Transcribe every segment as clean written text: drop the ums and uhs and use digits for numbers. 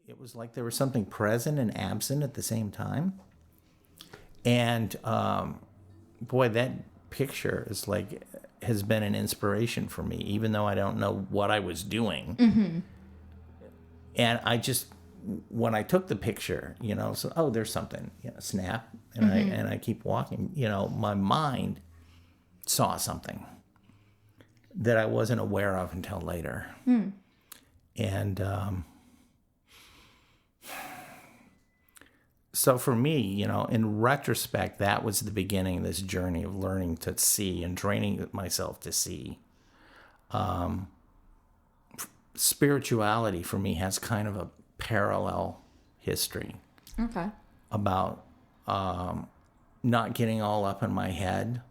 it was like there was something present and absent at the same time. And boy, that picture has been an inspiration for me, even though I don't know what I was doing. Mm-hmm. And when I took the picture, so there's something, snap, and I keep walking. My mind saw something that I wasn't aware of until later. And so for me, in retrospect, that was the beginning of this journey of learning to see and training myself to see. Spirituality for me has kind of a parallel history. Okay. About not getting all up in my head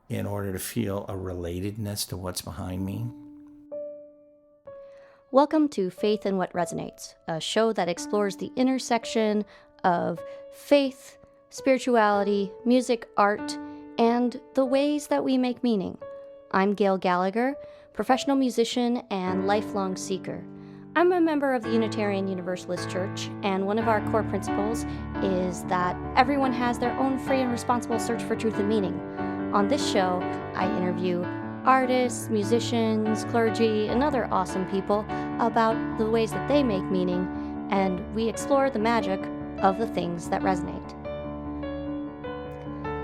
in order to feel a relatedness to what's behind me. Welcome to Faith and What Resonates, a show that explores the intersection of faith, spirituality, music, art, and the ways that we make meaning. I'm Gail Gallagher, professional musician and lifelong seeker. I'm a member of the Unitarian Universalist Church, and one of our core principles is that everyone has their own free and responsible search for truth and meaning. On this show, I interview artists, musicians, clergy, and other awesome people about the ways that they make meaning, and we explore the magic of the things that resonate.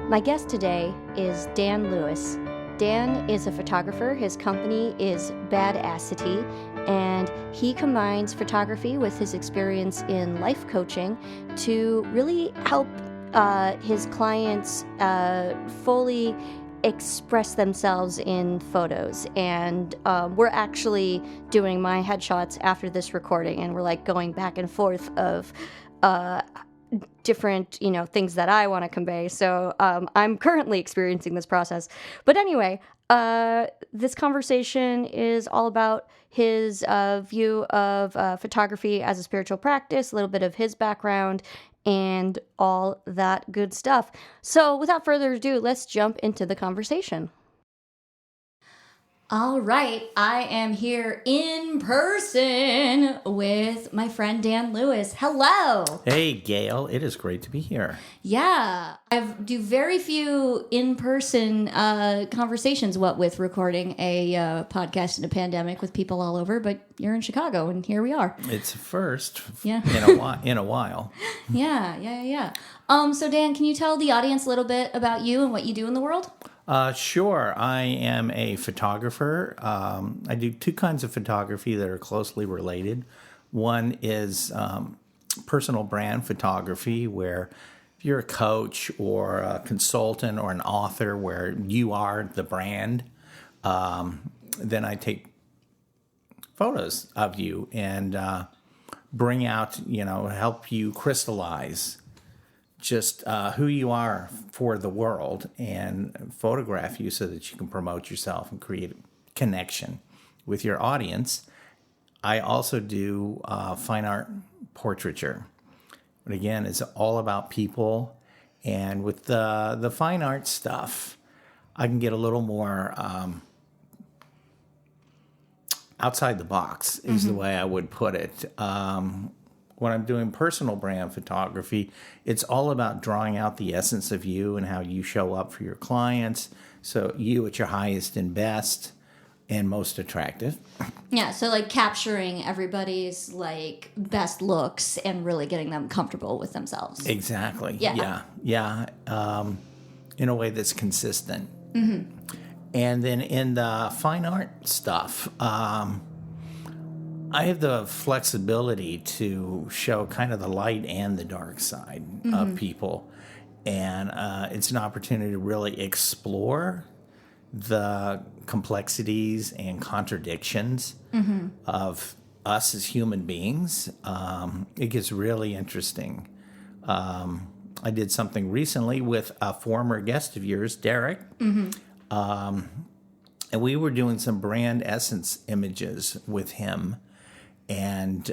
My guest today is Dan Lewis. Dan is a photographer. His company is Badassity, and he combines photography with his experience in life coaching to really help his clients fully express themselves in photos. And we're actually doing my headshots after this recording, and we're going back and forth of different things that I want to convey. So I'm currently experiencing this process, but anyway, this conversation is all about his view of photography as a spiritual practice, a little bit of his background, and all that good stuff. So without further ado, let's jump into the conversation. All right, I am here in person with my friend Dan Lewis. Hello. Hey, Gail. It is great to be here. Yeah, I do very few in-person conversations, what with recording a podcast in a pandemic with people all over, but you're in Chicago, and here we are. It's a first in a while. Yeah. So Dan, can you tell the audience a little bit about you and what you do in the world? Sure. I am a photographer. I do two kinds of photography that are closely related. One is personal brand photography, where if you're a coach or a consultant or an author where you are the brand, then I take photos of you and bring out, help you crystallize just who you are for the world and photograph you so that you can promote yourself and create a connection with your audience. I also do fine art portraiture. But again, it's all about people. And with the fine art stuff, I can get a little more outside the box is the way I would put it. When I'm doing personal brand photography, it's all about drawing out the essence of you and how you show up for your clients. So you at your highest and best and most attractive. Yeah, so capturing everybody's best looks and really getting them comfortable with themselves. Exactly. Yeah. In a way that's consistent. Mm-hmm. And then in the fine art stuff, I have the flexibility to show kind of the light and the dark side of people. And it's an opportunity to really explore the complexities and contradictions of us as human beings. It gets really interesting. I did something recently with a former guest of yours, Derek. And we were doing some brand essence images with him. And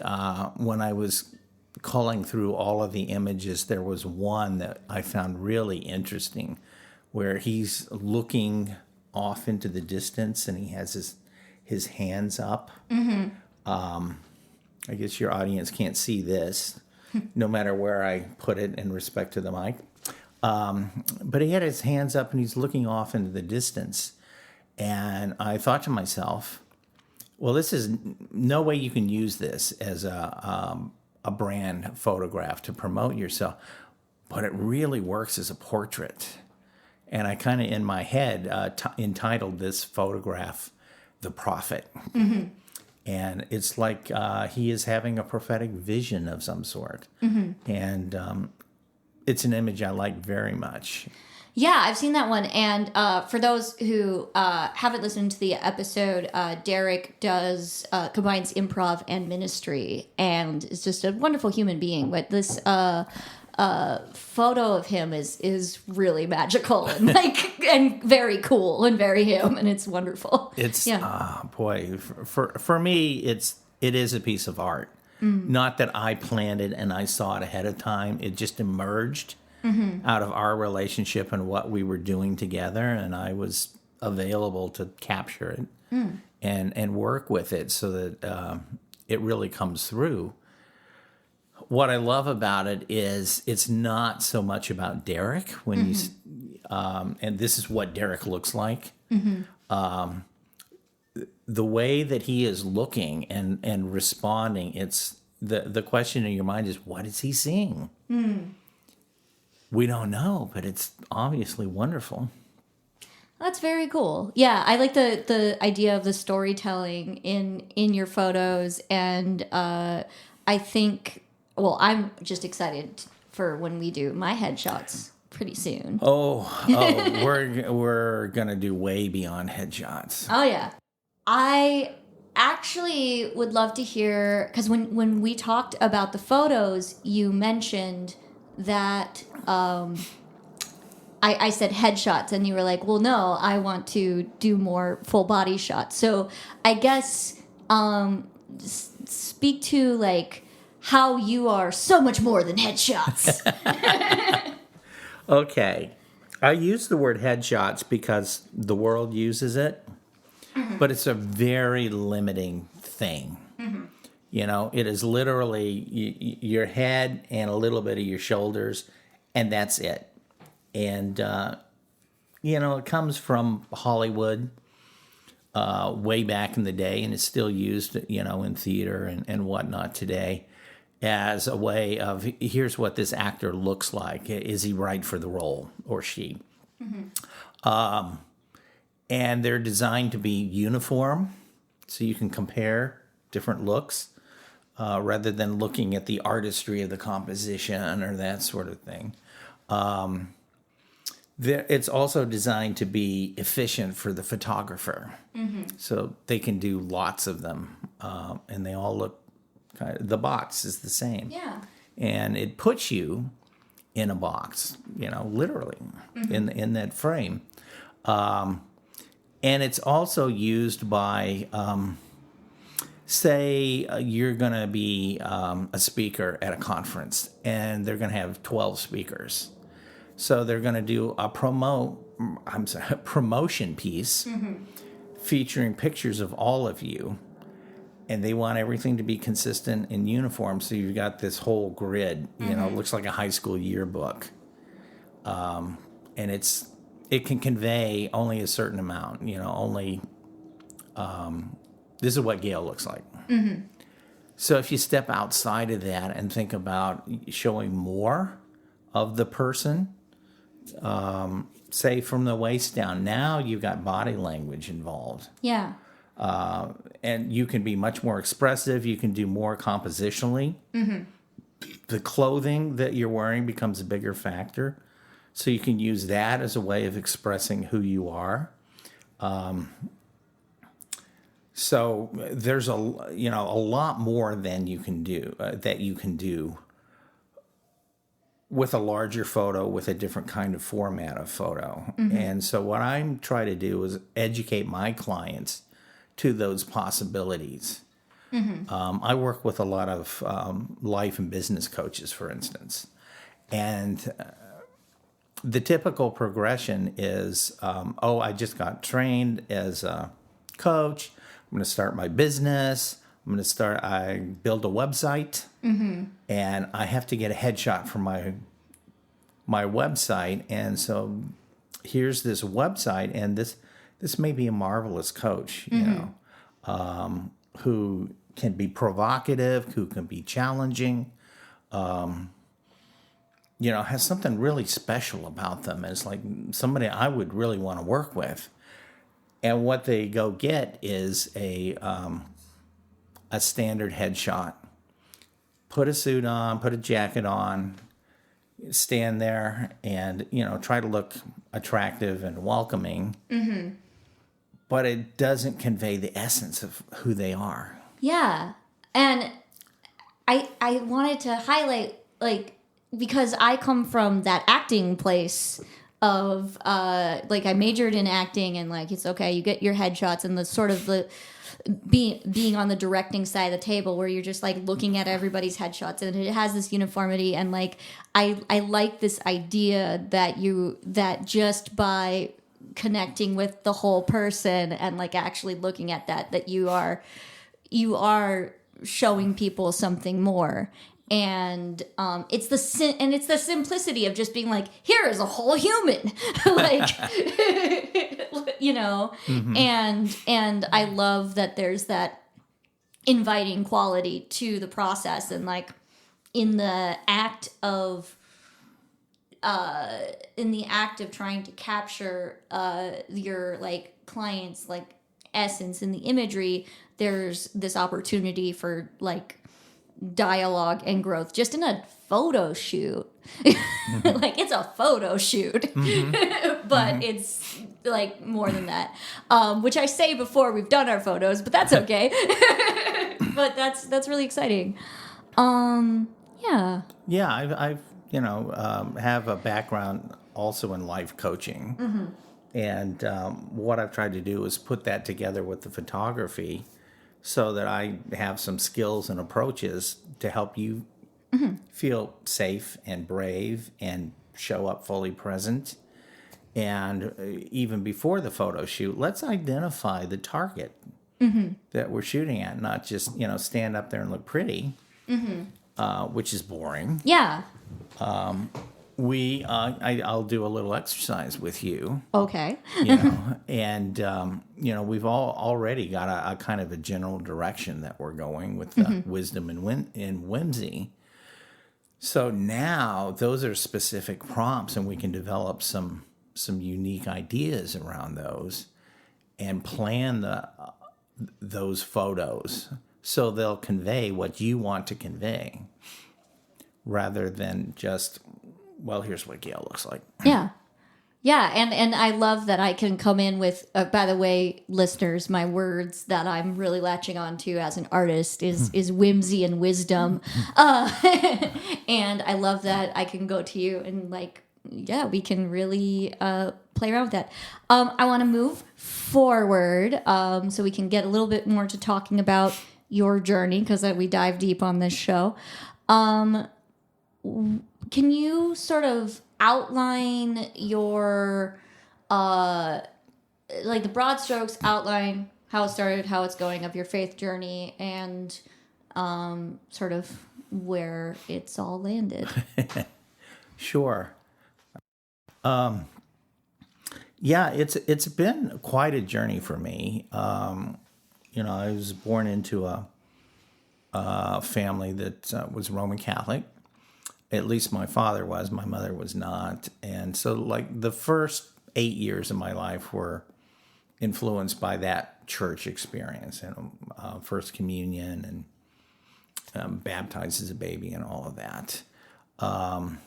when I was culling through all of the images, there was one that I found really interesting where he's looking off into the distance and he has his hands up. I guess your audience can't see this, no matter where I put it in respect to the mic. But he had his hands up and he's looking off into the distance. And I thought to myself, well, this is no way you can use this as a brand photograph to promote yourself, but it really works as a portrait. And I kind of, in my head, entitled this photograph, The Prophet. Mm-hmm. And it's like he is having a prophetic vision of some sort. Mm-hmm. And it's an image I like very much. Yeah, I've seen that one. And for those who haven't listened to the episode, Derek combines improv and ministry and is just a wonderful human being. But this photo of him is really magical and and very cool and very him, and it's wonderful. It's boy, for me, it is a piece of art. Not that I planned it and I saw it ahead of time. It just emerged out of our relationship and what we were doing together, and I was available to capture it and work with it so that it really comes through. What I love about it is it's not so much about Derek when you, and this is what Derek looks like. The way that he is looking and responding, it's the question in your mind is, what is he seeing? We don't know, but it's obviously wonderful. That's very cool. Yeah, I like the idea of the storytelling in your photos, and I think, well, I'm just excited for when we do my headshots pretty soon. We're gonna do way beyond headshots. Oh yeah, I actually would love to hear, because when we talked about the photos, you mentioned that I said headshots, and you were like, well, no, I want to do more full body shots. So I guess speak to like how you are so much more than headshots. Okay. I use the word headshots because the world uses it, but it's a very limiting thing. You know, it is literally your head and a little bit of your shoulders, and that's it. And, it comes from Hollywood way back in the day, and it's still used, in theater and whatnot today as a way of, here's what this actor looks like. Is he right for the role, or she? And they're designed to be uniform, so you can compare different looks rather than looking at the artistry of the composition or that sort of thing. It's also designed to be efficient for the photographer, so they can do lots of them, and they all look the box is the same. Yeah. And it puts you in a box, literally in that frame. And it's also used by, say you're going to be a speaker at a conference, and they're going to have 12 speakers. So they're going to do a promotion piece featuring pictures of all of you. And they want everything to be consistent and uniform. So you've got this whole grid, it looks like a high school yearbook. And it can convey only a certain amount, this is what Gail looks like. So if you step outside of that and think about showing more of the person, say from the waist down, now you've got body language involved. Yeah. And you can be much more expressive. You can do more compositionally. The clothing that you're wearing becomes a bigger factor. So you can use that as a way of expressing who you are. So there's a lot more than you can do that you can do with a larger photo, with a different kind of format of photo. And so what I'm trying to do is educate my clients to those possibilities. I work with a lot of life and business coaches, for instance. And the typical progression is, I just got trained as a coach. I'm going to start my business. I'm going to start. I build a website, and I have to get a headshot for my website. And so here's this website, and this may be a marvelous coach, you know, who can be provocative, who can be challenging, has something really special about them. It's like somebody I would really want to work with. And what they go get is a standard headshot. Put a suit on, put a jacket on, stand there and, try to look attractive and welcoming. But it doesn't convey the essence of who they are. Yeah. And I wanted to highlight, because I come from that acting place of, I majored in acting, and, it's okay, you get your headshots, and the sort of the being on the directing side of the table where you're just, looking at everybody's headshots, and it has this uniformity, and, I like this idea that just by connecting with the whole person and, actually looking at that you are showing people something more. And it's the simplicity of just being here is a whole human, and I love that there's that inviting quality to the process, and in the act of trying to capture your client's essence in the imagery, there's this opportunity for dialogue and growth just in a photo shoot. It's a photo shoot, but it's more than that, which I say before we've done our photos, but that's okay. But that's really exciting. I've have a background also in life coaching, and what I've tried to do is put that together with the photography, so that I have some skills and approaches to help you feel safe and brave and show up fully present. And even before the photo shoot, let's identify the target that we're shooting at, not just, stand up there and look pretty, which is boring. Yeah. I'll do a little exercise with you. Okay. And we've already got a kind of a general direction that we're going with wisdom and whimsy. So now those are specific prompts, and we can develop some unique ideas around those and plan those photos so they'll convey what you want to convey, rather than just, well, here's what Gail looks like. Yeah. Yeah, and I love that I can come in with, by the way, listeners, my words that I'm really latching on to as an artist is whimsy and wisdom. And I love that I can go to you and we can really play around with that. I want to move forward so we can get a little bit more to talking about your journey, because we dive deep on this show. Can you sort of outline your, the broad strokes, outline how it started, how it's going of your faith journey, and sort of where it's all landed? Sure. It's been quite a journey for me. I was born into a family that was Roman Catholic. At least my father was. My mother was not. And so, the first 8 years of my life were influenced by that church experience, and First Communion, and baptized as a baby, and all of that. And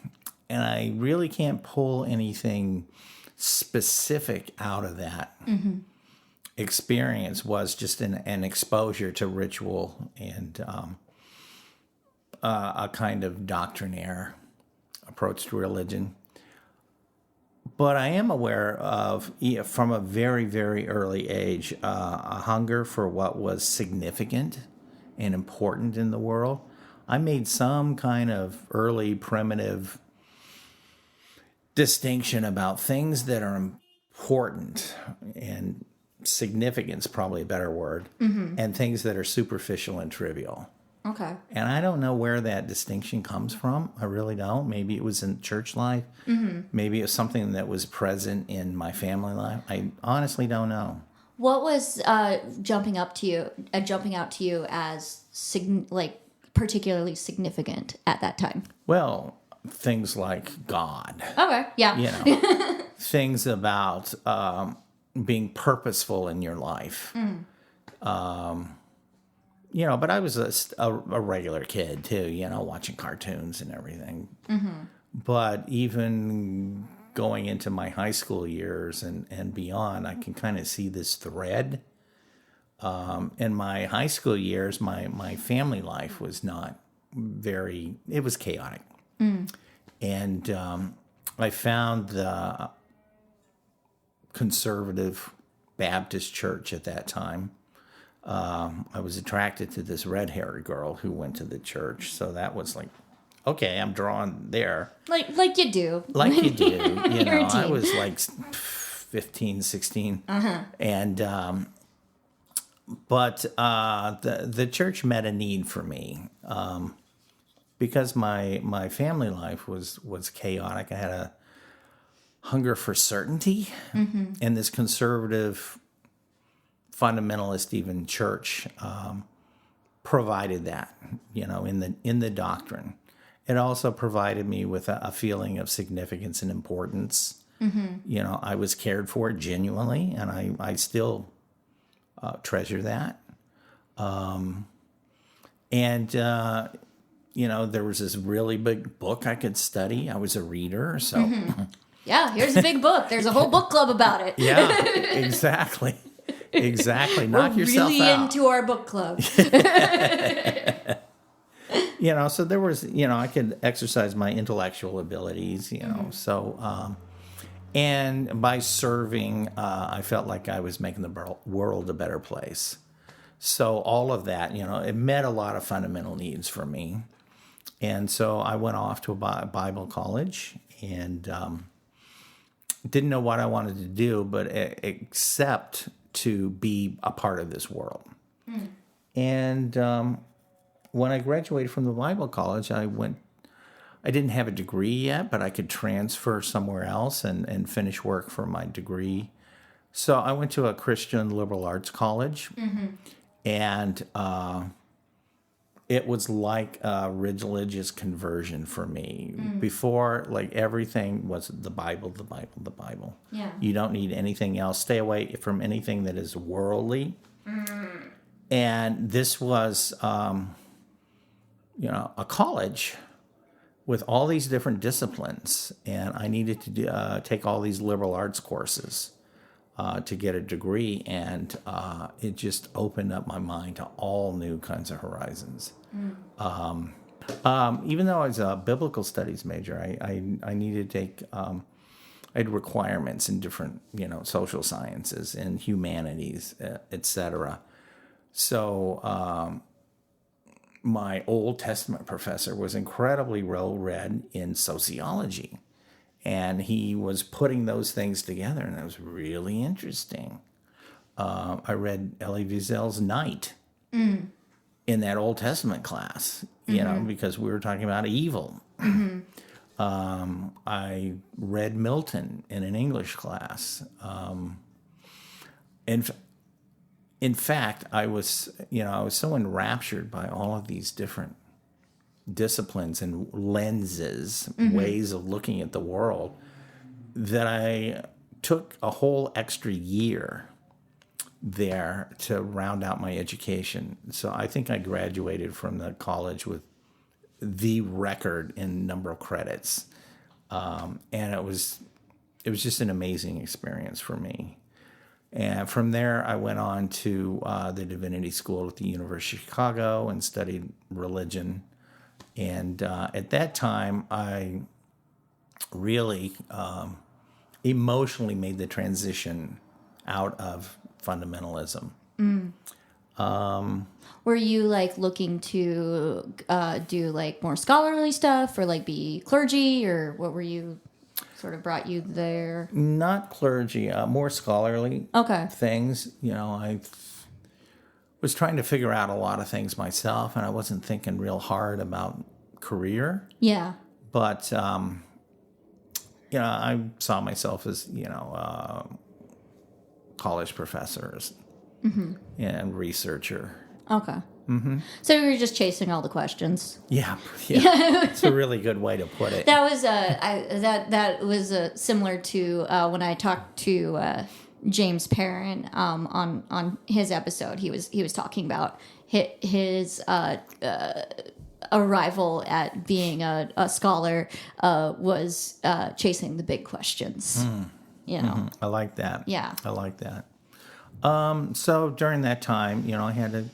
I really can't pull anything specific out of that experience. Was just an exposure to ritual and a kind of doctrinaire approach to religion. But I am aware of, from a very, very early age, a hunger for what was significant and important in the world. I made some kind of early primitive distinction about things that are important and significance, probably a better word, and things that are superficial and trivial. Okay. And I don't know where that distinction comes from. I really don't. Maybe it was in church life. Maybe it was something that was present in my family life. I honestly don't know. What was jumping out to you as particularly significant at that time? Well, things like God. Okay. Yeah. You know, things about being purposeful in your life. You know, but I was a regular kid too, you know, watching cartoons and everything. But even going into my high school years and beyond, I can kind of see this thread. In my high school years, my family life was not it was chaotic. And I found the conservative Baptist church at that time. I was attracted to this red-haired girl who went to the church. So that was like, okay, I'm drawn there. Like you do. Like you do. You know, a teen. I was like 15, 16. And, but the church met a need for me. Because my family life was chaotic. I had a hunger for certainty. And this conservative fundamentalist even church provided that, you know, in the doctrine. It also provided me with a feeling of significance and importance. You know, I was cared for genuinely, and I still treasure that. You know, there was this really big book I could study. I was a reader, so Yeah, here's a big book. There's a whole book club about it. yeah, exactly. Exactly. Knock yourself really out. into our book club. You know, so there was, you know, I could exercise my intellectual abilities, you know, so, and by serving, I felt like I was making the world a better place. So all of that, you know, it met a lot of fundamental needs for me. And so I went off to a Bible college and didn't know what I wanted to do, but except to be a part of this world. And when I graduated from the Bible college, I didn't have a degree yet, but I could transfer somewhere else and finish work for my degree. So I went to a Christian liberal arts college, and it was like a religious conversion for me. Before, like, everything was the Bible, the Bible, the Bible. Yeah. You don't need anything else. Stay away from anything that is worldly. And this was, you know, a college with all these different disciplines. And I needed to take all these liberal arts courses to get a degree. And it just opened up my mind to all new kinds of horizons. Even though I was a biblical studies major, I needed to take, I had requirements in different, you know, social sciences and humanities, etc. So my Old Testament professor was incredibly well-read in sociology. And he was putting those things together, and it was really interesting. I read Elie Wiesel's Night in that Old Testament class, you know, because we were talking about evil. I read Milton in an English class. In fact, I was so enraptured by all of these different disciplines and lenses, ways of looking at the world, that I took a whole extra year there to round out my education. So I think I graduated from the college with the record in number of credits. And it was just an amazing experience for me. And from there, I went on to the Divinity School at the University of Chicago and studied religion. And at that time, I really emotionally made the transition out of fundamentalism. Were you like looking to do like more scholarly stuff or like be clergy, or what were you? sort of brought you there? Not clergy, more scholarly Okay. things. I was trying to figure out a lot of things myself, and I wasn't thinking real hard about career. Yeah. But, I saw myself as, college professor and researcher. Okay. Mm-hmm. So you were just chasing all the questions. Yeah. It's a really good way to put it. That was that was similar to when I talked to James Perrin on his episode. He was talking about his arrival at being a scholar was chasing the big questions. I like that. Yeah. I like that. So during that time, I had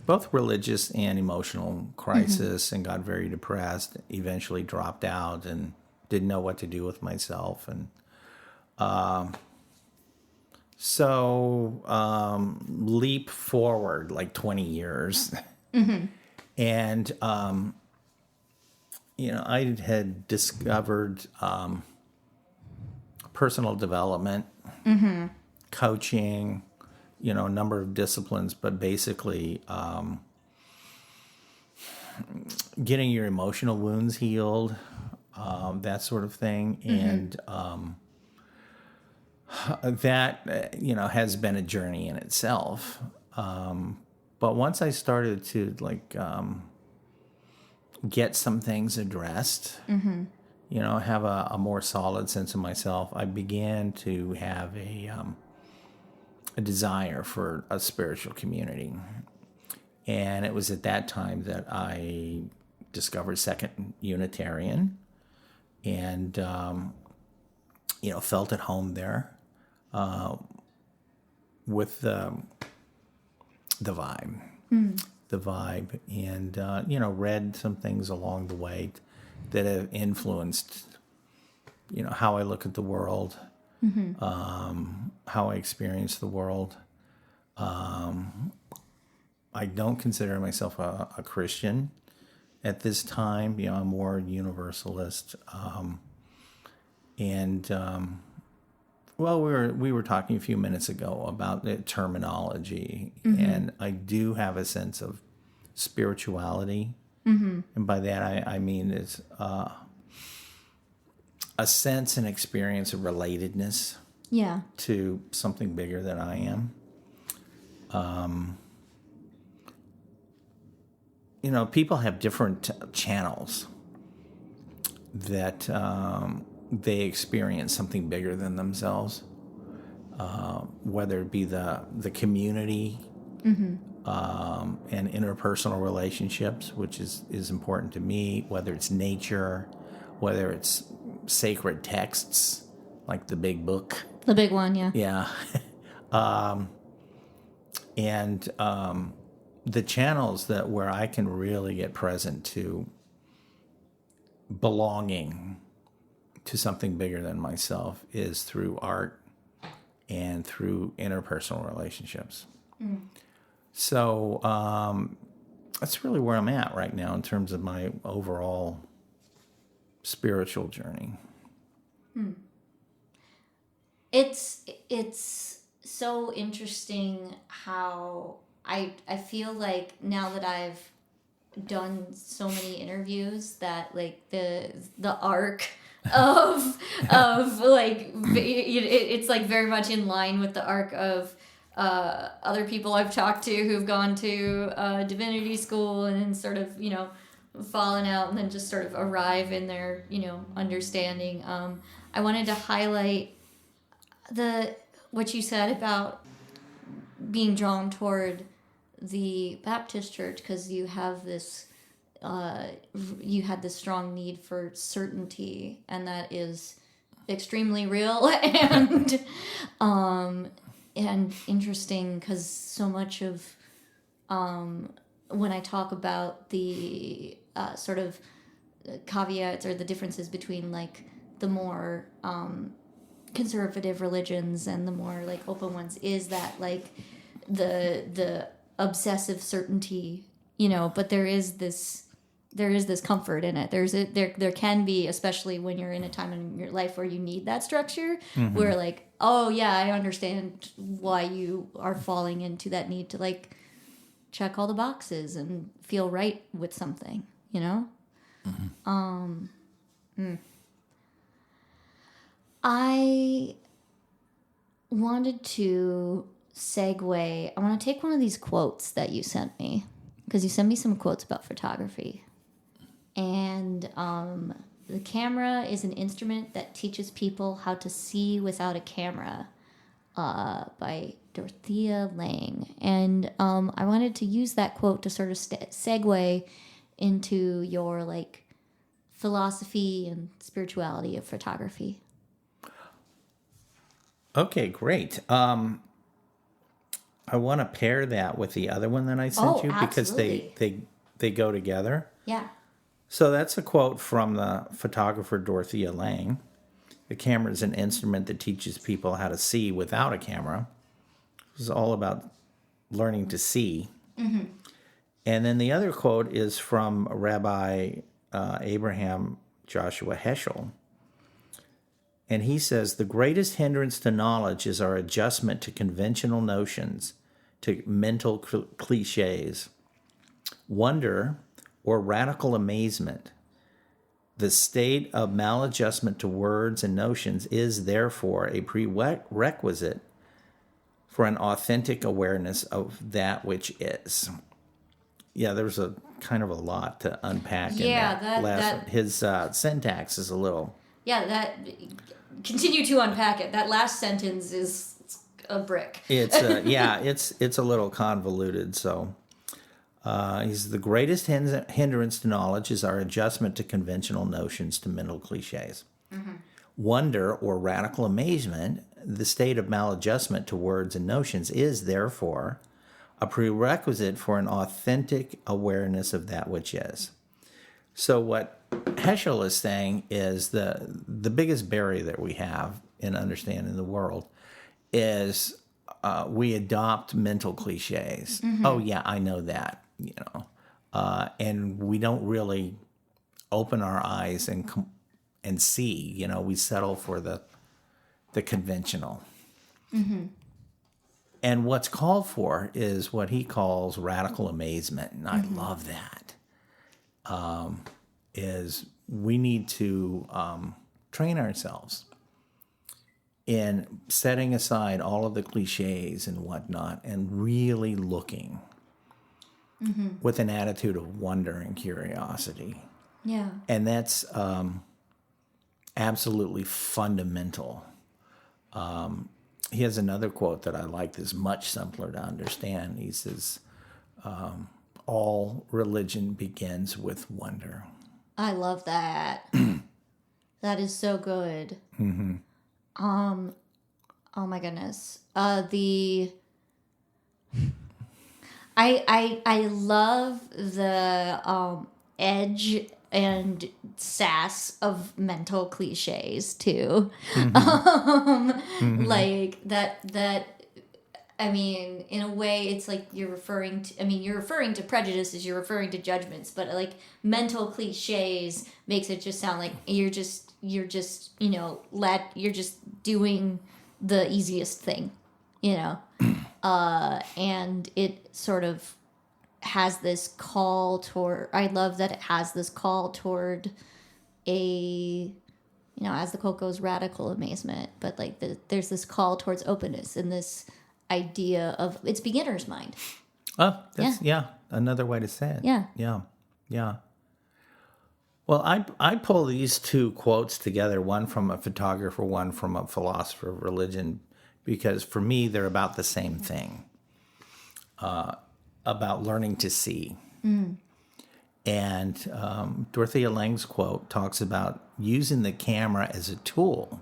both religious and emotional crisis and got very depressed, eventually dropped out and didn't know what to do with myself. And leap forward like 20 years. And, I had discovered personal development, coaching, a number of disciplines, but basically getting your emotional wounds healed, that sort of thing. And that, has been a journey in itself. But once I started to get some things addressed, have a more solid sense of myself, I began to have a desire for a spiritual community. And it was at that time that I discovered Second Unitarian and, felt at home there with the vibe. The vibe. And, read some things along the way that have influenced, how I look at the world, how I experience the world. I don't consider myself a Christian at this time. I'm more universalist. Well, we were talking a few minutes ago about the terminology, and I do have a sense of spirituality, and by that I mean it's a sense and experience of relatedness, to something bigger than I am. People have different channels that they experience something bigger than themselves, whether it be the community and interpersonal relationships, which is important to me, whether it's nature, whether it's sacred texts like the big book. The big one, yeah. Yeah. And the channels where I can really get present to belonging to something bigger than myself is through art and through interpersonal relationships. So that's really where I'm at right now in terms of my overall spiritual journey. It's so interesting how I feel like now that I've done so many interviews that like the arc of like it's like very much in line with the arc of other people I've talked to who've gone to divinity school and then sort of fallen out and then just sort of arrive in their understanding. I wanted to highlight what you said about being drawn toward the Baptist church because you have this you had this strong need for certainty, and that is extremely real and interesting because so much of when I talk about the sort of caveats or the differences between like the more conservative religions and the more like open ones is that like the obsessive certainty, but there is this there is this comfort in it. There can be, especially when you're in a time in your life where you need that structure, where like, oh yeah, I understand why you are falling into that need to like check all the boxes and feel right with something, you know? I wanted to segue. I want to take one of these quotes that you sent me, because you sent me some quotes about photography. And the camera is an instrument that teaches people how to see without a camera, by Dorothea Lange. And I wanted to use that quote to sort of segue into your like philosophy and spirituality of photography. Okay, great. I want to pair that with the other one that I sent you because they go together. Yeah. So that's a quote from the photographer Dorothea Lange. The camera is an instrument that teaches people how to see without a camera. It's all about learning to see. Mm-hmm. And then the other quote is from Rabbi Abraham Joshua Heschel. And he says, the greatest hindrance to knowledge is our adjustment to conventional notions, to mental cliches. Wonder or radical amazement, the state of maladjustment to words and notions, is therefore a prerequisite for an authentic awareness of that which is. Yeah, there's a kind of a lot to unpack in that last one. His syntax is a little... Yeah, continue to unpack it. That last sentence is a brick. It's it's a little convoluted. So he's the greatest hindrance to knowledge is our adjustment to conventional notions, to mental cliches. Mm-hmm. Wonder or radical amazement, the state of maladjustment to words and notions, is therefore a prerequisite for an authentic awareness of that which is. So what Heschel is saying is the biggest barrier that we have in understanding the world is we adopt mental cliches. Mm-hmm. Oh yeah, I know that, and we don't really open our eyes and see. We settle for the conventional. Mm-hmm. And what's called for is what he calls radical amazement, and I love that. Is we need to train ourselves in setting aside all of the cliches and whatnot and really looking with an attitude of wonder and curiosity. Yeah. And that's absolutely fundamental. He has another quote that I like that's much simpler to understand. He says, all religion begins with wonder. I love that. That is so good. Mm-hmm. Oh my goodness. I love the edge and sass of mental cliches too. Like that. I mean, in a way, it's like you're referring to prejudices, you're referring to judgments, but like mental cliches makes it just sound like you're just doing the easiest thing, and it sort of has this call toward, I love that it has this call toward as the quote goes, radical amazement, but like there's this call towards openness and this idea of it's beginner's mind. Oh, that's another way to say it. Yeah. Well, I pull these two quotes together, one from a photographer, one from a philosopher of religion, because for me they're about the same thing, about learning to see. And Dorothea Lange's quote talks about using the camera as a tool,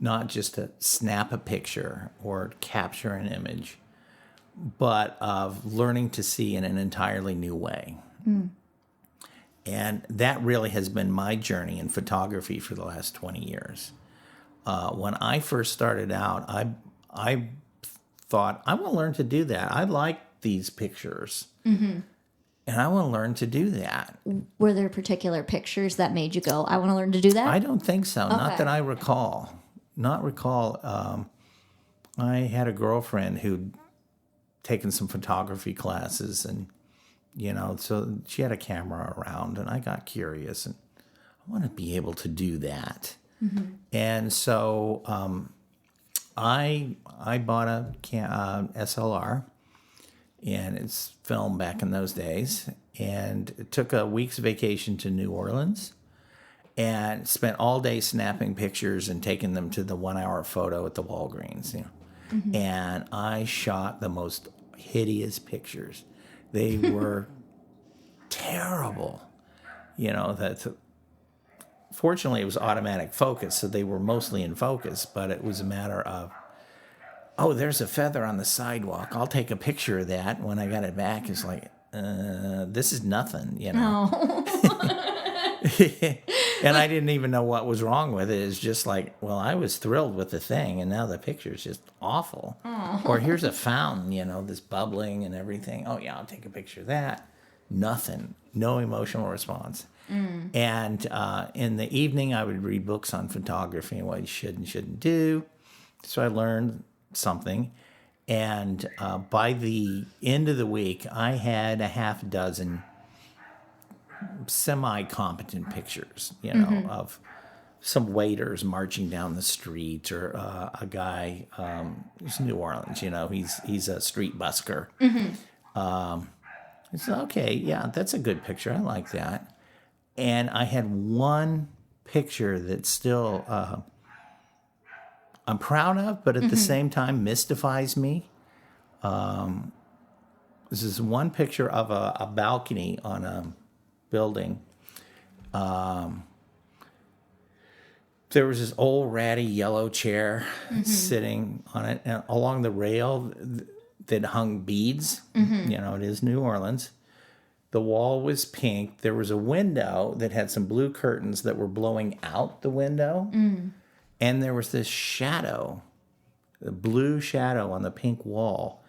not just to snap a picture or capture an image, but of learning to see in an entirely new way. And that really has been my journey in photography for the last 20 years. When I first started out, I thought, I want to learn to do that. I like these pictures. And I want to learn to do that. Were there particular pictures that made you go, I want to learn to do that? I don't think so. Not Okay. that I recall. I had a girlfriend who'd taken some photography classes, and so she had a camera around, and I got curious, and I want to be able to do that. And so I bought a SLR, and it's film back in those days, and took a week's vacation to New Orleans, and spent all day snapping pictures and taking them to the 1 hour photo at the Walgreens. And I shot the most hideous pictures. They were terrible. Fortunately, it was automatic focus, so they were mostly in focus, but it was a matter of, oh, there's a feather on the sidewalk. I'll take a picture of that. When I got it back, it's like, this is nothing, And I didn't even know what was wrong with it. It's just like, well, I was thrilled with the thing, and now the picture's just awful. Or here's a fountain, this bubbling and everything. Oh, yeah, I'll take a picture of that. Nothing. No emotional response. And in the evening, I would read books on photography and what you should and shouldn't do. So I learned something. And by the end of the week, I had a half dozen semi-competent pictures, of some waiters marching down the street, or a guy, it's New Orleans, he's a street busker. It's okay, yeah, that's a good picture. I like that. And I had one picture that still I'm proud of, but at the same time mystifies me. This is one picture of a balcony on a building. There was this old ratty yellow chair sitting on it, and along the rail that hung beads. It is New Orleans. The wall was pink. There was a window that had some blue curtains that were blowing out the window. And there was this shadow, a blue shadow on the pink wall.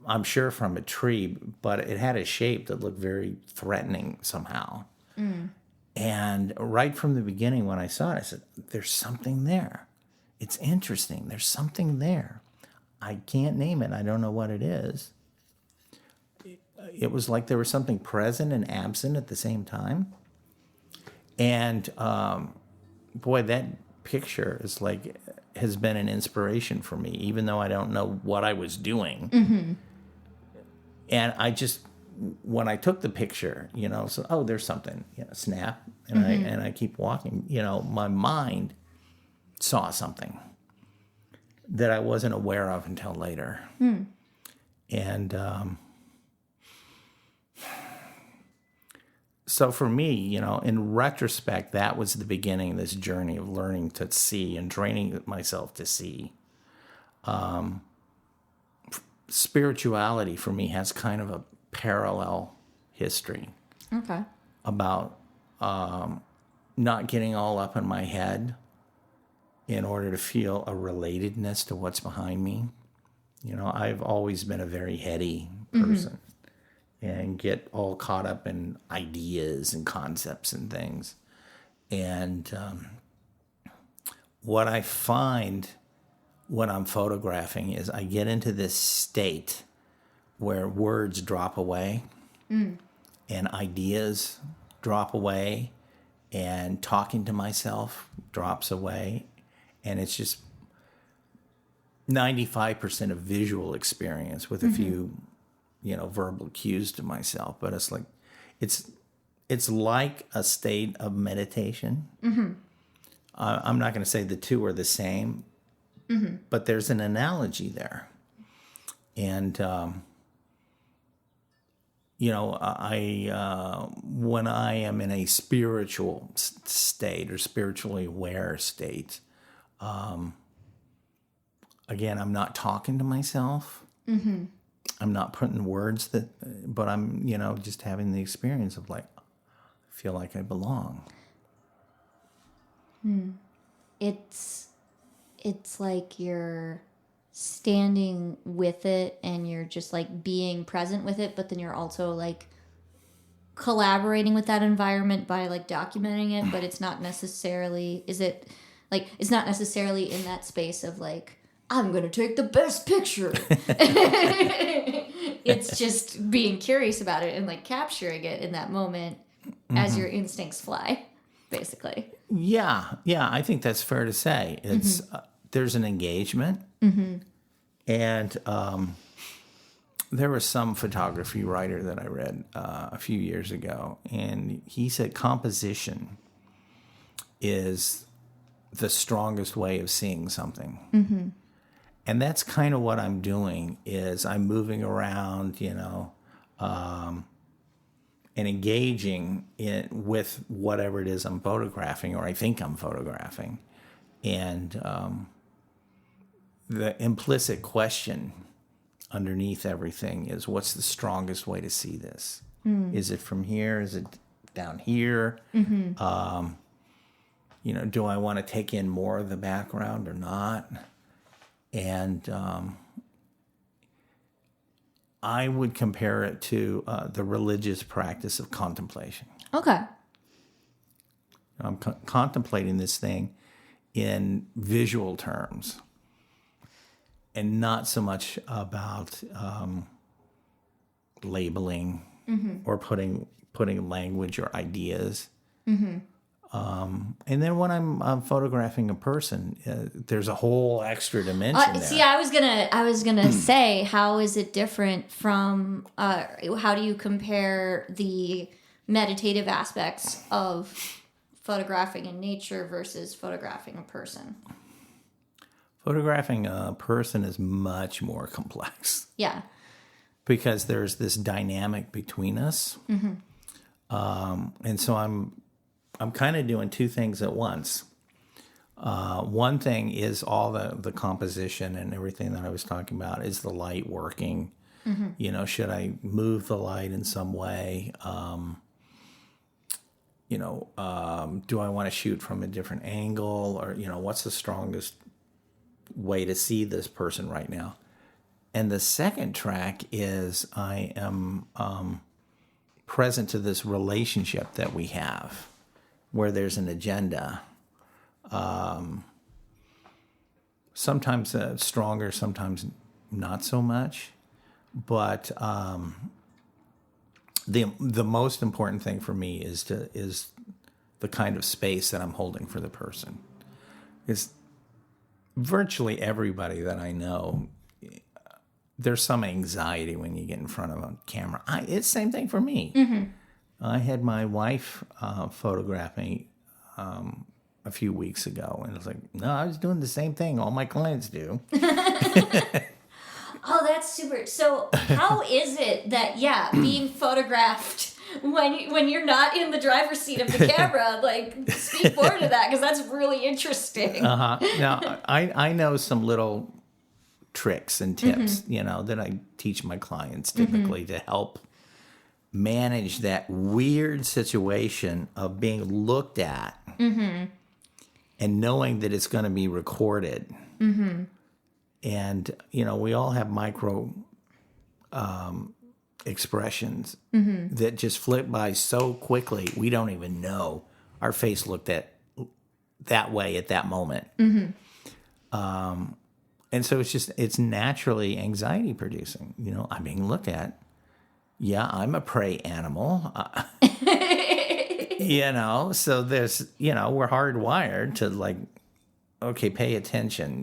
I'm sure from a tree, but it had a shape that looked very threatening somehow. And right from the beginning when I saw it, I said, there's something there. It's interesting. There's something there. I can't name it. I don't know what it is. It was like there was something present and absent at the same time. And boy, that picture has been an inspiration for me, even though I don't know what I was doing. And I just, when I took the picture, so, oh, there's something, snap, and I keep walking. My mind saw something that I wasn't aware of until later. And so for me, in retrospect, that was the beginning of this journey of learning to see and training myself to see. Spirituality for me has kind of a parallel history. Okay. About not getting all up in my head in order to feel a relatedness to what's behind me. I've always been a very heady person. And get all caught up in ideas and concepts and things. And what I find when I'm photographing is I get into this state where words drop away and ideas drop away and talking to myself drops away. And it's just 95% of visual experience with a few verbal cues to myself, but it's like, it's like a state of meditation. I'm not going to say the two are the same, but there's an analogy there. And, when I am in a spiritual state or spiritually aware state, again, I'm not talking to myself. I'm not putting words but I'm, just having the experience of I feel like I belong. It's like you're standing with it and you're just being present with it, but then you're also collaborating with that environment by like documenting it, but it's not necessarily, it's not necessarily in that space of like, I'm going to take the best picture. It's just being curious about it and like capturing it in that moment as your instincts fly, basically. Yeah, I think that's fair to say. It's there's an engagement, and there was some photography writer that I read a few years ago, and he said composition is the strongest way of seeing something. And that's kind of what I'm doing, is I'm moving around, and engaging with whatever it is I'm photographing, or I think I'm photographing. And the implicit question underneath everything is, what's the strongest way to see this? Is it from here? Is it down here? Do I want to take in more of the background or not? And I would compare it to the religious practice of contemplation. Okay. I'm contemplating this thing in visual terms, and not so much about labeling or putting language or ideas. And then when I'm photographing a person, there's a whole extra dimension there. See, I was gonna say, how is it different from? How do you compare the meditative aspects of photographing in nature versus photographing a person? Photographing a person is much more complex. Yeah. Because there's this dynamic between us. And so I'm kind of doing two things at once. One thing is all the composition and everything that I was talking about. Is the light working? Should I move the light in some way? Do I want to shoot from a different angle? Or, what's the strongest way to see this person right now? And the second track is I am present to this relationship that we have, where there's an agenda. Sometimes stronger, sometimes not so much. But the most important thing for me is the kind of space that I'm holding for the person. It's virtually everybody that I know, there's some anxiety when you get in front of a camera. It's the same thing for me. I had my wife photograph me a few weeks ago, and it's like, no, I was doing the same thing all my clients do. Oh, that's super. So how is it that, being photographed when you're not in the driver's seat of the camera, like, speak more to that, because that's really interesting. Now, I know some little tricks and tips, that I teach my clients typically to help manage that weird situation of being looked at and knowing that it's going to be recorded. And, we all have micro expressions that just flip by so quickly, we don't even know our face looked at that way at that moment. And so it's naturally anxiety producing. I'm being looked at. Yeah, I'm a prey animal. So there's, we're hardwired to like, okay, pay attention,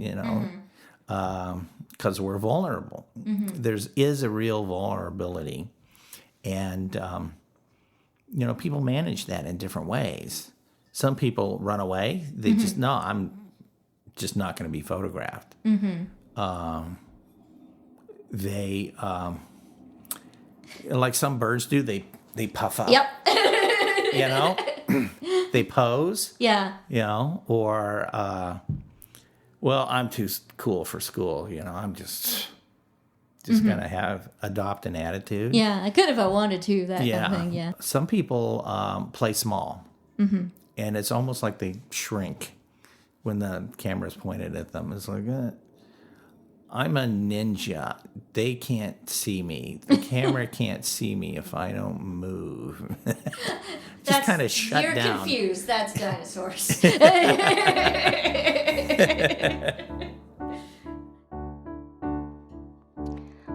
because we're vulnerable. There is a real vulnerability. And, people manage that in different ways. Some people run away. They just, no, I'm just not going to be photographed. They, like some birds do, they puff up. Yep. They pose. Yeah. Or, well, I'm too cool for school. I'm just going to adopt an attitude. Yeah, I could if I wanted to, that kind of thing, yeah. Some people play small. And it's almost like they shrink when the camera's pointed at them. It's like, I'm a ninja. They can't see me. The camera can't see me if I don't move. Just kind of shut you're down. You're confused. That's dinosaurs.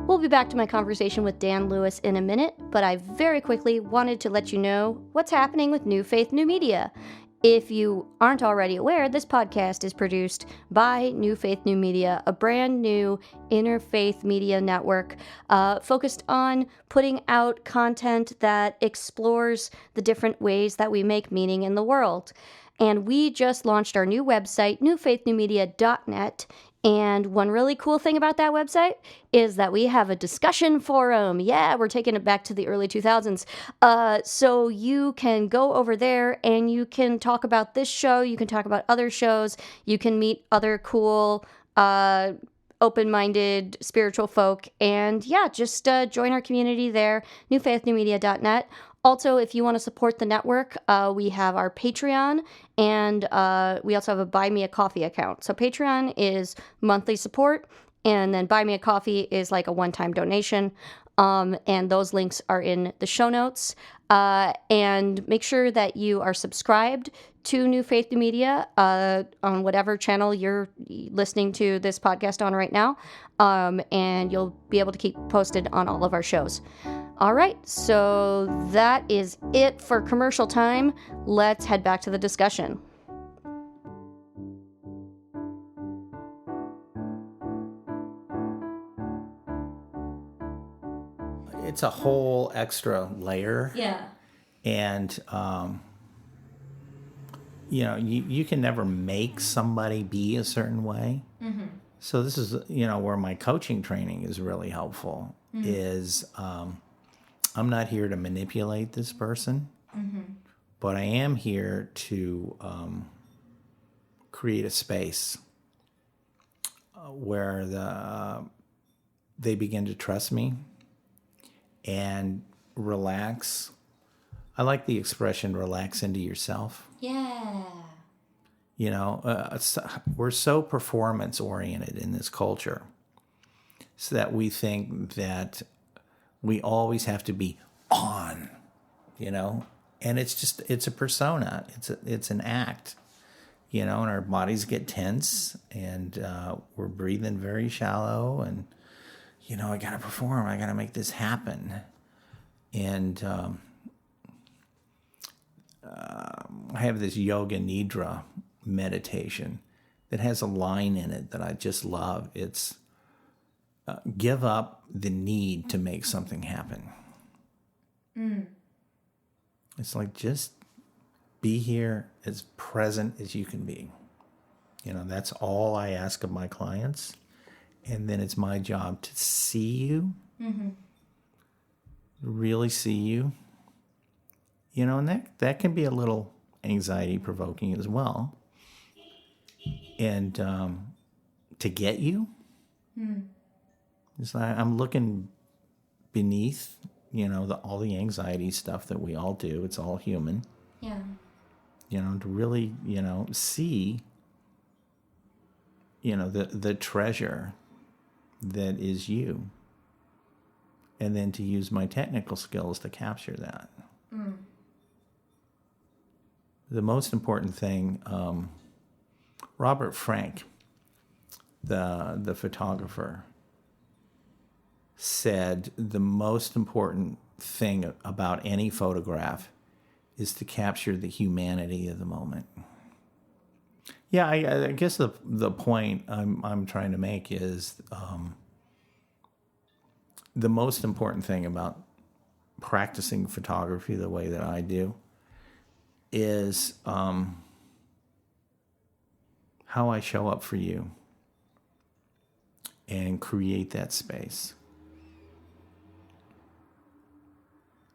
We'll be back to my conversation with Dan Lewis in a minute, but I very quickly wanted to let you know what's happening with New Faith New Media. If you aren't already aware, this podcast is produced by New Faith New Media, a brand new interfaith media network focused on putting out content that explores the different ways that we make meaning in the world. And we just launched our new website, newfaithnewmedia.net. And one really cool thing about that website is that we have a discussion forum. Yeah, we're taking it back to the early 2000s. So you can go over there and you can talk about this show. You can talk about other shows. You can meet other cool, open-minded spiritual folk. And yeah, just join our community there, newfaithnewmedia.net. Also, if you want to support the network, we have our Patreon, and we also have a Buy Me a Coffee account. So Patreon is monthly support, and then Buy Me a Coffee is like a one-time donation. And those links are in the show notes. And make sure that you are subscribed to New Faith New Media on whatever channel you're listening to this podcast on right now. And you'll be able to keep posted on all of our shows. All right, so that is it for commercial time. Let's head back to the discussion. It's a whole extra layer. Yeah. And, you can never make somebody be a certain way. Mm-hmm. So this is, where my coaching training is really helpful, is I'm not here to manipulate this person, but I am here to create a space where they begin to trust me and relax. I like the expression relax into yourself. Yeah. We're so performance oriented in this culture, so that we think that we always have to be on, and it's a persona. It's an act, and our bodies get tense and we're breathing very shallow and, I got to perform. I got to make this happen. And I have this yoga nidra meditation that has a line in it that I just love. It's give up the need to make something happen. It's like, just be here as present as you can be. That's all I ask of my clients. And then it's my job to see you, really see you, and that can be a little anxiety provoking as well. And to get you, it's like I'm looking beneath, all the anxiety stuff that we all do. It's all human. Yeah. To really, see, the treasure that is you. And then to use my technical skills to capture that. The most important thing, Robert Frank, the photographer, said the most important thing about any photograph is to capture the humanity of the moment. Yeah, I guess the point I'm trying to make is the most important thing about practicing photography the way that I do is how I show up for you and create that space.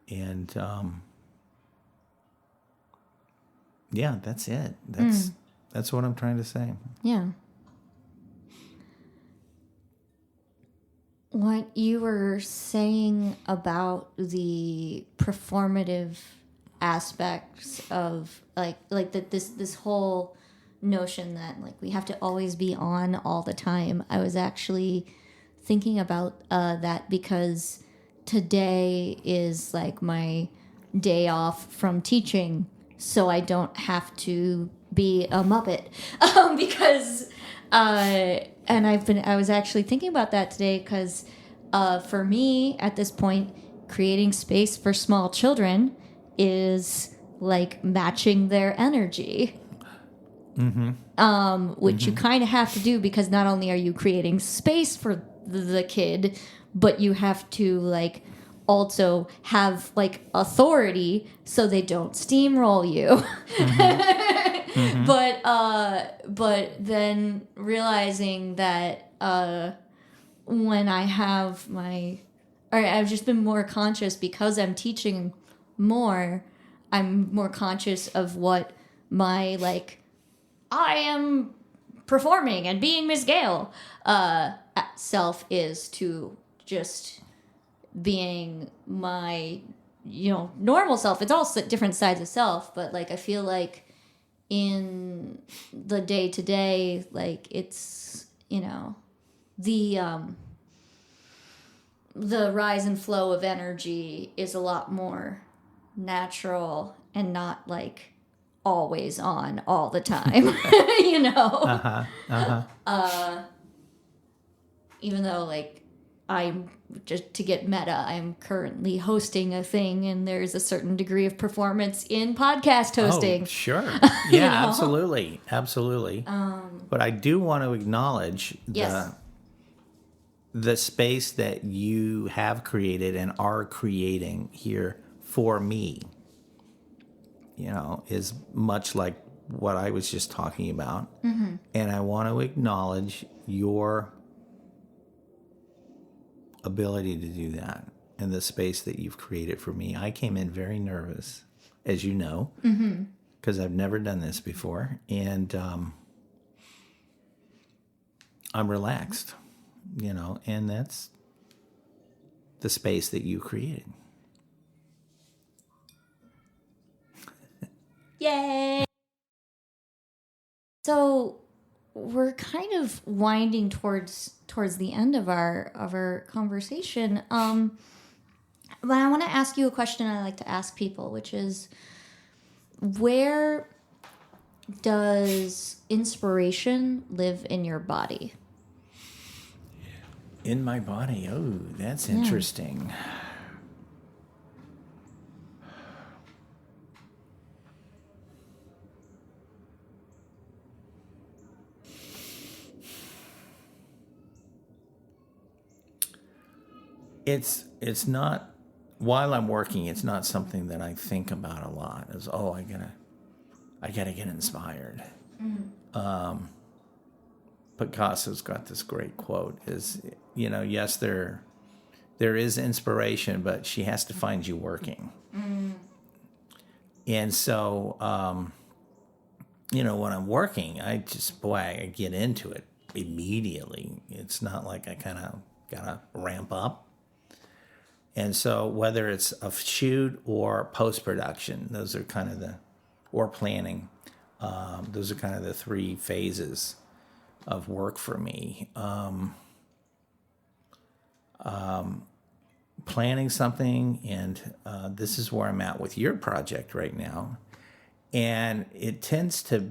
And yeah, that's it. That's what I'm trying to say. Yeah. What you were saying about the performative aspects of like that this whole notion that like we have to always be on all the time. I was actually thinking about that because today is like my day off from teaching, so I don't have to be a Muppet because and I was actually thinking about that today because for me at this point, creating space for small children is like matching their energy. Which you kind of have to do because not only are you creating space for the kid, but you have to like also have like authority so they don't steamroll you. But then realizing that when I have I've just been more conscious because I'm teaching more. I'm more conscious of what my like I am performing and being Miss Gail self is to just being my normal self. It's all different sides of self, but like I feel like in the day to day, like it's the rise and flow of energy is a lot more natural and not like always on all the time. Even though like I'm just to get meta, I'm currently hosting a thing and there's a certain degree of performance in podcast hosting. Oh, sure. Yeah, absolutely. But I do want to acknowledge the space that you have created and are creating here for me, is much like what I was just talking about. And I want to acknowledge your ability to do that and the space that you've created for me. I came in very nervous, as you know, because I've never done this before. And I'm relaxed, and that's the space that you created. Yay! So we're kind of winding towards the end of our conversation. But I want to ask you a question I like to ask people, which is, where does inspiration live in your body? In my body? Oh, that's interesting. It's not, while I'm working, it's not something that I think about a lot. It's, I gotta get inspired. Picasso's got this great quote is, yes, there is inspiration, but she has to find you working. And so, when I'm working, I get into it immediately. It's not like I kind of gotta ramp up. And so whether it's a shoot or post-production, those are kind of or planning, those are kind of the three phases of work for me. Planning something, and this is where I'm at with your project right now. And it tends to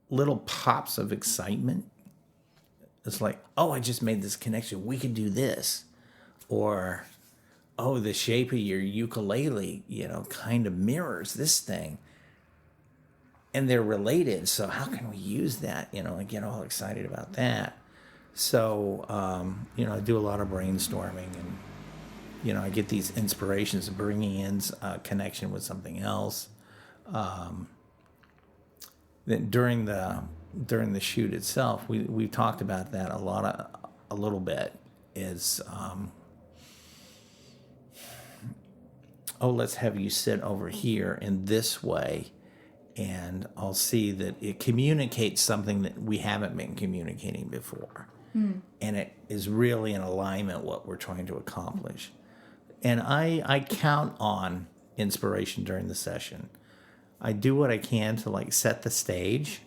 little pops of excitement. It's like, I just made this connection. We can do this. Or, the shape of your ukulele, kind of mirrors this thing. And they're related. So how can we use that? I get all excited about that. So, I do a lot of brainstorming and, I get these inspirations of bringing in a connection with something else. Then during the shoot itself, we talked about that a little bit. Is let's have you sit over here in this way, and I'll see that it communicates something that we haven't been communicating before, and it is really in alignment with what we're trying to accomplish. And I count on inspiration during the session. I do what I can to like set the stage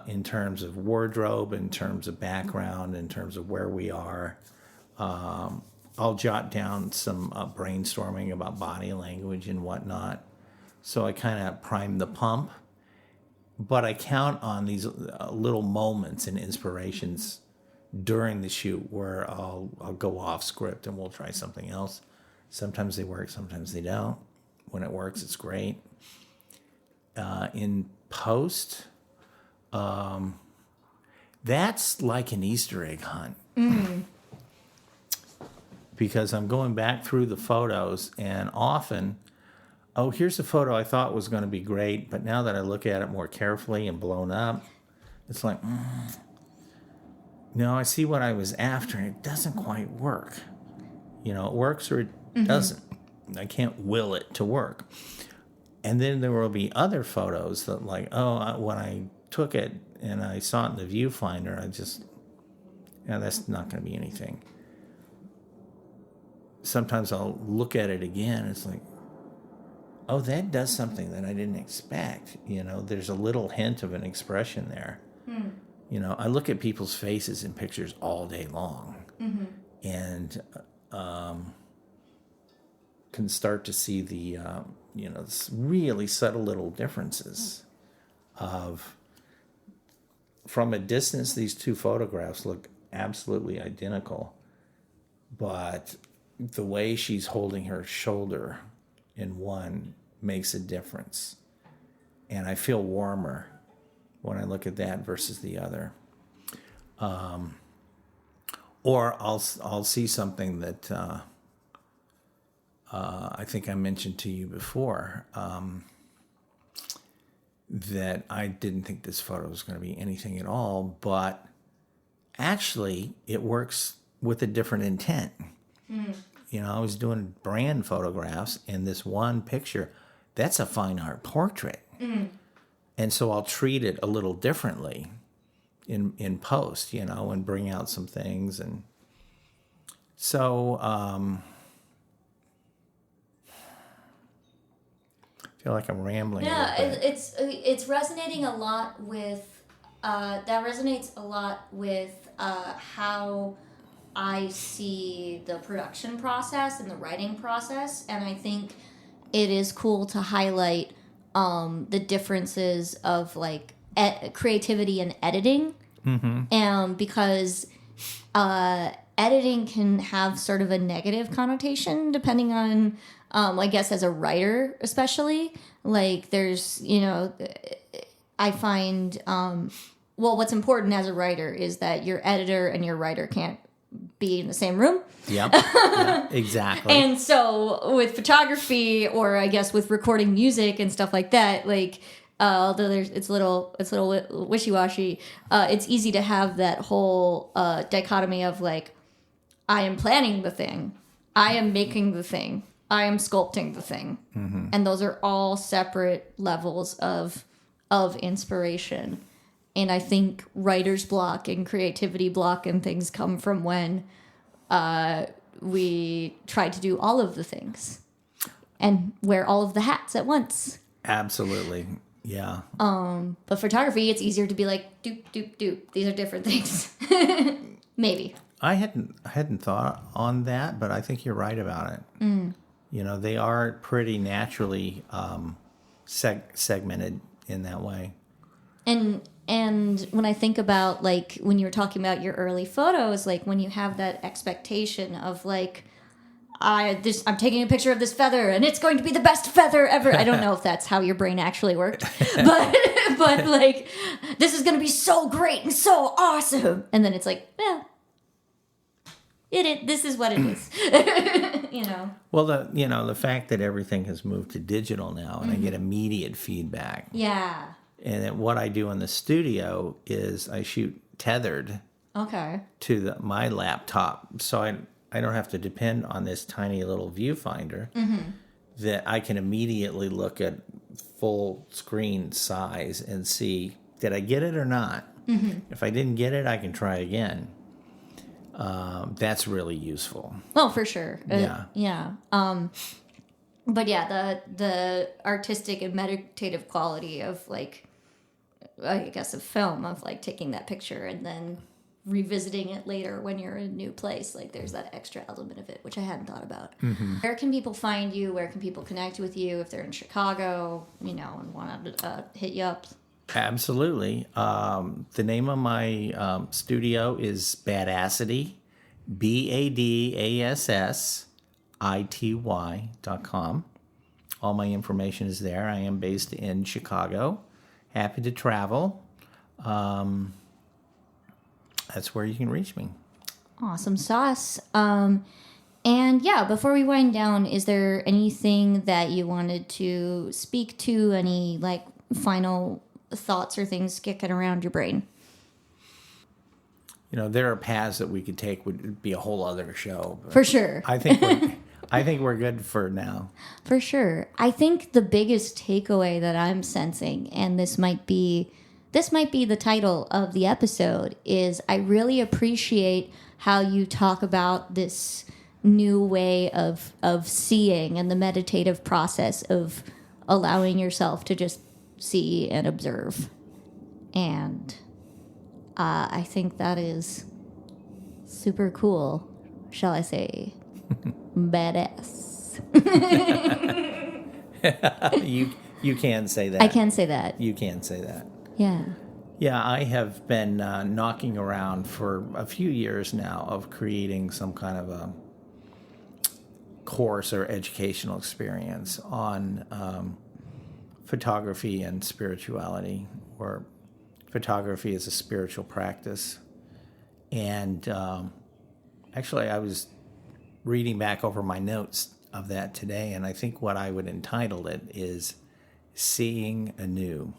in terms of wardrobe, in terms of background, in terms of where we are. I'll jot down some brainstorming about body language and whatnot. So I kind of prime the pump. But I count on these little moments and inspirations during the shoot where I'll go off script and we'll try something else. Sometimes they work, sometimes they don't. When it works, it's great. In post, that's like an Easter egg hunt. Because I'm going back through the photos and often, oh, here's a photo I thought was going to be great, but now that I look at it more carefully and blown up, it's like, no, I see what I was after, and it doesn't quite work. You know, it works or it doesn't. I can't will it to work. And then there will be other photos that like, when I took it and I saw it in the viewfinder, that's not going to be anything. Sometimes I'll look at it again, it's like, oh, that does something that I didn't expect. You know, there's a little hint of an expression there. You know, I look at people's faces in pictures all day long and can start to see the, really subtle little differences of, from a distance, these two photographs look absolutely identical, but the way she's holding her shoulder in one makes a difference. And I feel warmer when I look at that versus the other. Or I'll see something that I think I mentioned to you before, that I didn't think this photo was going to be anything at all, but actually it works with a different intent. You know, I was doing brand photographs, and this one picture, that's a fine art portrait. And so I'll treat it a little differently in post, you know, and bring out some things. And so I feel like I'm rambling. Yeah, it's resonating a lot with, that resonates a lot with how I see the production process and the writing process, and I think it is cool to highlight the differences of like creativity and editing, because editing can have sort of a negative connotation depending on, I guess as a writer especially, like there's, you know, I find, what's important as a writer is that your editor and your writer can't be in the same room. Yep. Yeah, exactly. And so with photography, or I guess with recording music and stuff like that, like although it's a little wishy-washy, it's easy to have that whole dichotomy of like, I am planning the thing, I am making the thing, I am sculpting the thing, and those are all separate levels of inspiration. And I think writer's block and creativity block and things come from when we try to do all of the things and wear all of the hats at once. Absolutely. Yeah. But photography, it's easier to be like, doop, doop, doop. These are different things. Maybe. I hadn't thought on that, but I think you're right about it. You know, they are pretty naturally segmented in that way. And when I think about, like, when you were talking about your early photos, like, when you have that expectation of, like, I'm taking a picture of this feather, and it's going to be the best feather ever. I don't know if that's how your brain actually worked. But like, this is going to be so great and so awesome. And then it's like, this is what it is. You know? Well, the fact that everything has moved to digital now, and I get immediate feedback. Yeah. And what I do in the studio is I shoot tethered to my laptop. So I don't have to depend on this tiny little viewfinder, that I can immediately look at full screen size and see, did I get it or not? If I didn't get it, I can try again. That's really useful. Oh, for sure. Yeah. Yeah. But yeah, the artistic and meditative quality of like, I guess, a film of like taking that picture and then revisiting it later when you're in a new place. Like there's that extra element of it, which I hadn't thought about. Mm-hmm. Where can people find you? Where can people connect with you if they're in Chicago, and want to hit you up? Absolutely. The name of my studio is Badassity, BADASSITY.com. All my information is there. I am based in Chicago. Happy to travel. That's where you can reach me. Awesome sauce. And yeah, before we wind down, is there anything that you wanted to speak to? Any like final thoughts or things kicking around your brain? There are paths that we could take. Would be a whole other show. For sure. I think we're good for now. For sure. I think the biggest takeaway that I'm sensing, and this might be the title of the episode, is I really appreciate how you talk about this new way of seeing and the meditative process of allowing yourself to just see and observe. And I think that is super cool, shall I say. Badass. You can say that. I can say that. You can say that. Yeah. Yeah, I have been knocking around for a few years now of creating some kind of a course or educational experience on photography and spirituality, or photography as a spiritual practice. And actually, I was reading back over my notes of that today, and I think what I would entitle it is Seeing Anew.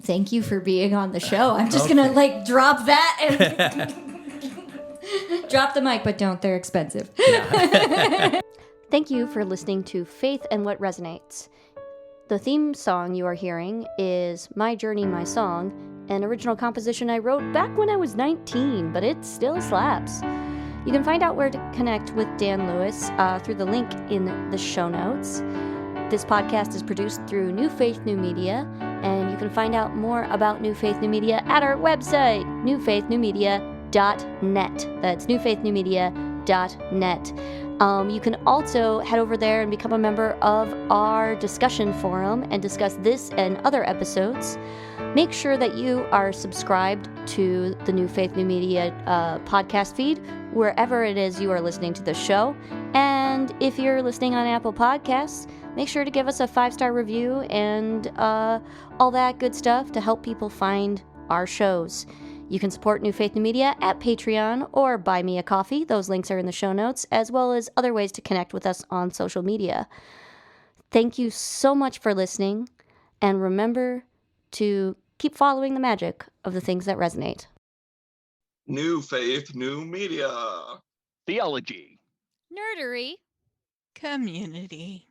Thank you for being on the show. I'm just going to drop that and drop the mic, but don't. They're expensive. Yeah. Thank you for listening to Faith and What Resonates. The theme song you are hearing is My Journey, My Song, an original composition I wrote back when I was 19, but it still slaps. You can find out where to connect with Dan Lewis through the link in the show notes. This podcast is produced through New Faith New Media, and you can find out more about New Faith New Media at our website, newfaithnewmedia.net. That's newfaithnewmedia.net. You can also head over there and become a member of our discussion forum and discuss this and other episodes. Make sure that you are subscribed to the New Faith New Media podcast feed, wherever it is you are listening to the show. And if you're listening on Apple Podcasts, make sure to give us a 5-star review and all that good stuff to help people find our shows. You can support New Faith New Media at Patreon or buy me a coffee. Those links are in the show notes, as well as other ways to connect with us on social media. Thank you so much for listening, and remember to keep following the magic of the things that resonate. New Faith New Media. Theology. Nerdery. Community.